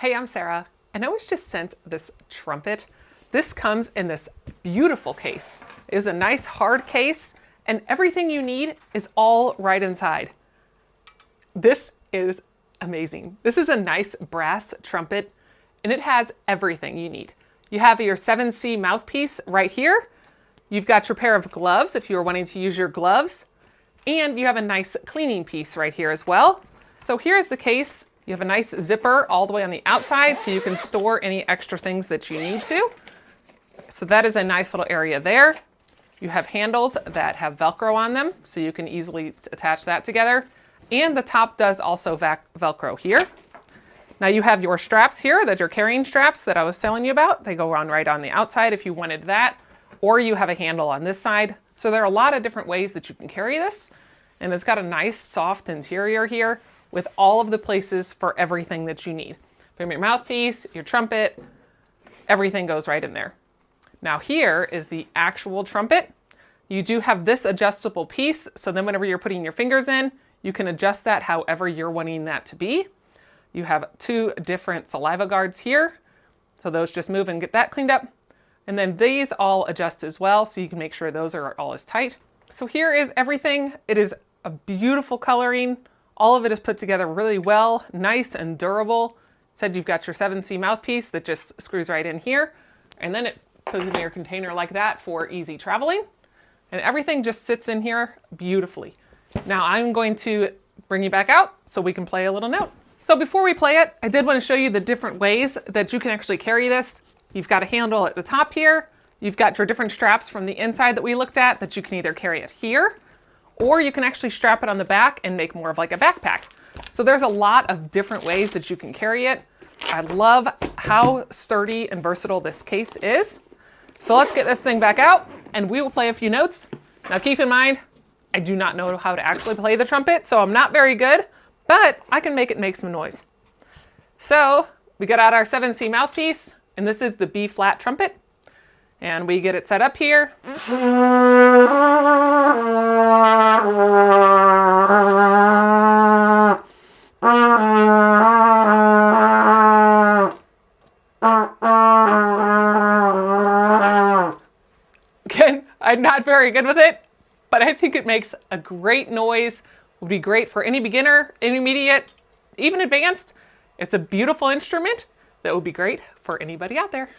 Hey, I'm Sarah, and I was just sent this trumpet. This comes in this beautiful case. It is a nice hard case, and everything you need is all right inside. This is amazing. This is a nice brass trumpet, and it has everything you need. You have your 7C mouthpiece right here. You've got your pair of gloves if you are wanting to use your gloves, and you have a nice cleaning piece right here as well. So here's the case. You have a nice zipper all the way on the outside so you can store any extra things that you need to. So that is a nice little area there. You have handles that have Velcro on them so you can easily attach that together. And the top does also Velcro here. Now you have your straps here, that your carrying straps that I was telling you about. They go on right on the outside if you wanted that, or you have a handle on this side. So there are a lot of different ways that you can carry this. And it's got a nice soft interior here with all of the places for everything that you need. From your mouthpiece, your trumpet, everything goes right in there. Now here is the actual trumpet. You do have this adjustable piece, so then whenever you're putting your fingers in, you can adjust that however you're wanting that to be. You have two different saliva guards here, so those just move and get that cleaned up. And then these all adjust as well, so you can make sure those are all as tight. So here is everything. It is a beautiful coloring. All of it is put together really well, nice and durable. Said you've got your 7C mouthpiece that just screws right in here, and then it goes in your container like that for easy traveling. And everything just sits in here beautifully. Now I'm going to bring you back out so we can play a little note. So before we play it, I did want to show you the different ways that you can actually carry this. You've got a handle at the top here. You've got your different straps from the inside that we looked at that you can either carry it here, or you can actually strap it on the back and make more of like a backpack. So there's a lot of different ways that you can carry it. I love how sturdy and versatile this case is. So let's get this thing back out and we will play a few notes. Now keep in mind, I do not know how to actually play the trumpet, so I'm not very good, but I can make it make some noise. So we got out our 7C mouthpiece, and this is the B flat trumpet. And we get it set up here. Again, I'm not very good with it, but I think it makes a great noise. Would be great for any beginner, intermediate, even advanced. It's a beautiful instrument that would be great for anybody out there.